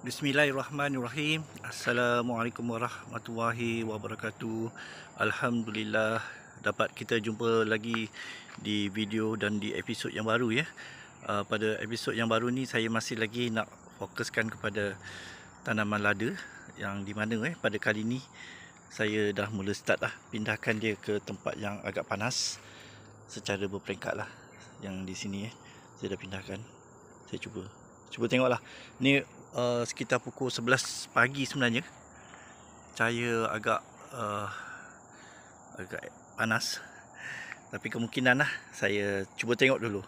Bismillahirrahmanirrahim. Assalamualaikum warahmatullahi wabarakatuh. Alhamdulillah dapat kita jumpa lagi di video dan di episod yang baru ya. Pada episod yang baru ni saya masih lagi nak fokuskan kepada tanaman lada yang di mana pada kali ni saya dah mula start lah pindahkan dia ke tempat yang agak panas secara berperingkat lah. Yang di sini saya dah pindahkan. Saya cuba tengoklah. Ni sekitar pukul 11 pagi sebenarnya. Cahaya agak panas. Tapi kemungkinan lah saya cuba tengok dulu.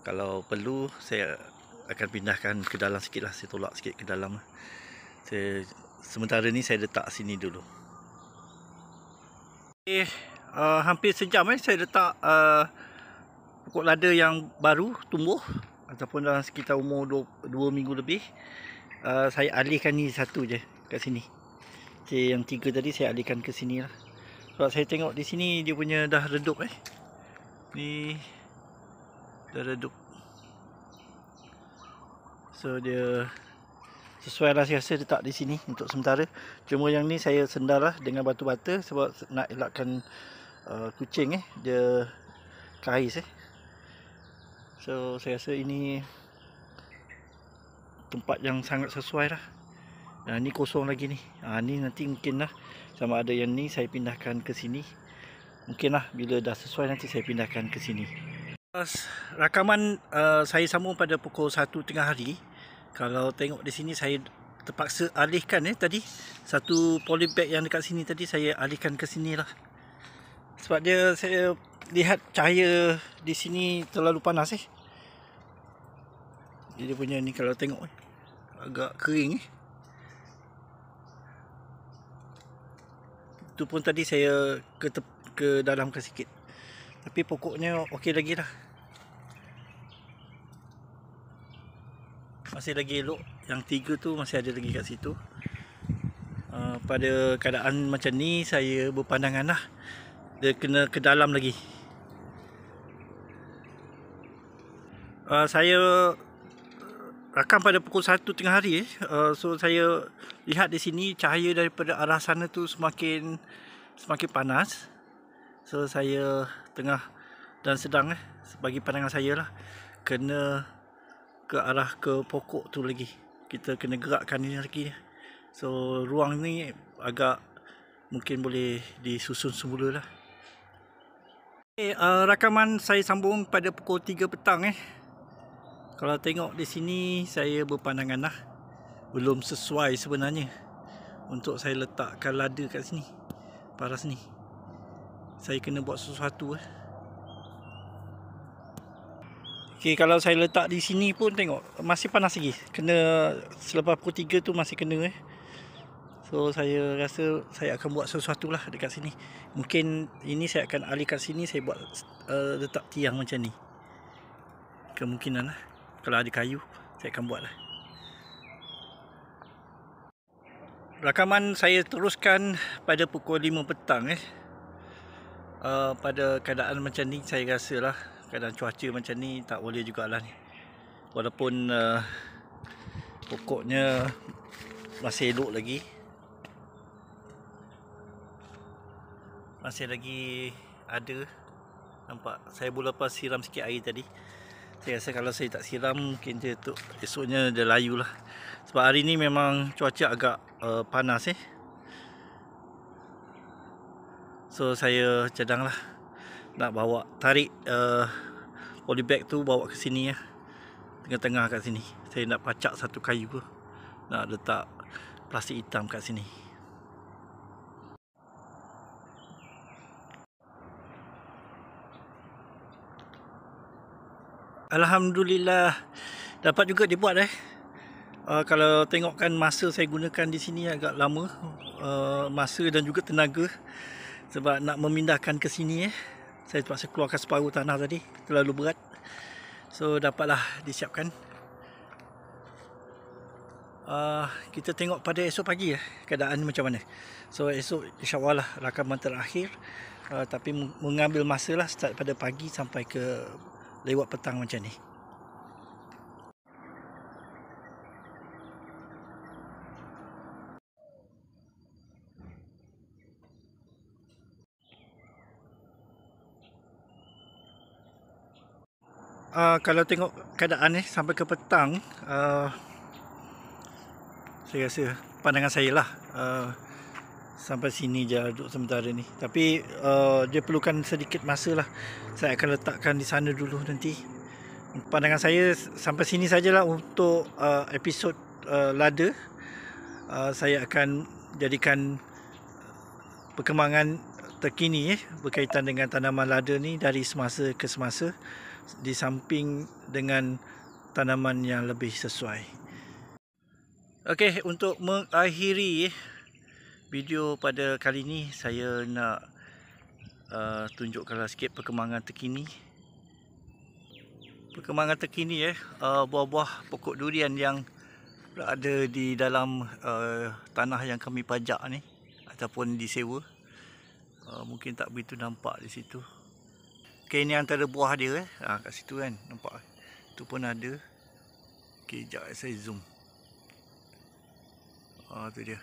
Kalau perlu saya akan pindahkan ke dalam sikit lah. Saya tolak sikit ke dalam. Sementara ni saya letak sini dulu. Hampir sejam saya letak pokok lada yang baru tumbuh ataupun dalam sekitar umur 2 minggu lebih. Saya alihkan ni satu je kat sini. Yang 3 tadi saya alihkan ke sini lah. Sebab saya tengok di sini dia punya dah redup ni dah redup. So dia sesuai lah saya rasa letak di sini untuk sementara. Cuma yang ni saya sendar lah dengan batu bata sebab nak elakkan kucing dia kais So saya rasa ini tempat yang sangat sesuai lah. Ni kosong lagi ni. Ni nanti mungkin lah sama ada yang ni saya pindahkan ke sini. Mungkin lah bila dah sesuai nanti saya pindahkan ke sini. Rakaman saya sambung pada pukul 1 tengah hari. Kalau tengok di sini saya terpaksa alihkan tadi. Satu polybag yang dekat sini tadi saya alihkan ke sini lah. Sebab saya lihat cahaya di sini terlalu panas Dia punya ni kalau tengok agak kering Itu pun tadi saya ke dalam sikit. Tapi pokoknya okey lagi lah. Masih lagi elok. Yang 3 tu masih ada lagi kat situ. Pada keadaan macam ni saya berpandangan lah dia kena ke dalam lagi. Saya rakam pada pukul 1 tengah hari so saya lihat di sini cahaya daripada arah sana tu semakin panas. So saya tengah dan sedang bagi pandangan saya lah kena ke arah ke pokok tu lagi. Kita kena gerakkan ini lagi. So ruang ni agak mungkin boleh disusun semula lah. Rakaman saya sambung pada pukul 3 petang Kalau tengok di sini saya berpandangan lah belum sesuai sebenarnya untuk saya letakkan lada kat sini. Paras ni. Saya kena buat sesuatu Okey, kalau saya letak di sini pun tengok masih panas lagi. Kena selepas pukul 3 tu masih kena So saya rasa saya akan buat sesuatu lah dekat sini. Mungkin ini saya akan alihkan sini, saya buat letak tiang macam ni. Kemungkinan lah. Kalau ada kayu saya akan buat lah. Rakaman saya teruskan pada pukul 5 petang pada keadaan macam ni saya rasa lah keadaan cuaca macam ni tak boleh jugalah ni. Walaupun pokoknya masih elok lagi. Masih lagi ada. Nampak saya boleh lepas siram sikit air tadi. Saya rasa kalau saya tak siram mungkin dia tu esoknya dia layu lah. Sebab hari ni memang cuaca agak panas So saya cadang lah nak bawa tarik polybag tu bawa ke sini tengah-tengah kat sini. Saya nak pacak satu kayu nak letak plastik hitam kat sini. Alhamdulillah dapat juga dibuat kalau tengokkan masa saya gunakan di sini agak lama, masa dan juga tenaga sebab nak memindahkan ke sini saya terpaksa keluarkan separuh tanah tadi, terlalu berat. So dapatlah disiapkan. Kita tengok pada esok pagi keadaan macam mana. So esok insya-Allah lah rakaman terakhir, tapi mengambil masa lah start pada pagi sampai ke lewat petang macam ni. Kalau tengok keadaan ni sampai ke petang, saya rasa pandangan saya lah, sampai sini je duduk sementara ni. Tapi dia perlukan sedikit masa lah. Saya akan letakkan di sana dulu nanti. Pandangan saya sampai sini sajalah untuk episod lada. Saya akan jadikan perkembangan terkini berkaitan dengan tanaman lada ni dari semasa ke semasa, di samping dengan tanaman yang lebih sesuai. Okey, untuk mengakhiri video pada kali ni, saya nak tunjukkanlah sikit perkembangan terkini. Perkembangan terkini buah-buah pokok durian yang berada di dalam tanah yang kami pajak ni ataupun disewa. Mungkin tak begitu nampak di situ. Okey, ini antara buah dia kat situ kan, nampak. Tu pun ada. Okey, jap saya zoom. Tu dia.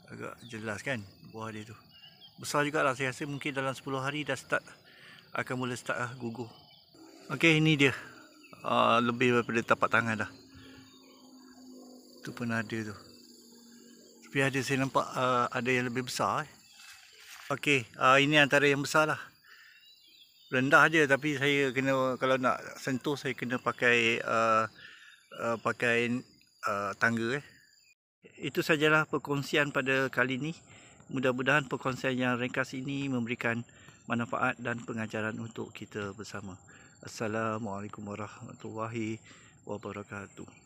Agak jelas kan buah dia tu. Besar jugalah, saya rasa mungkin dalam 10 hari dah akan mula start gugur. Okey, ini dia. Lebih daripada tapak tangan dah. Tu pun ada tu. Tapi ada saya nampak ada yang lebih besar. Okey, ini antara yang besar lah. Rendah je, tapi saya kena, kalau nak sentuh saya kena pakai tangga. Itu sajalah perkongsian pada kali ini. Mudah-mudahan perkongsian yang ringkas ini memberikan manfaat dan pengajaran untuk kita bersama. Assalamualaikum warahmatullahi wabarakatuh.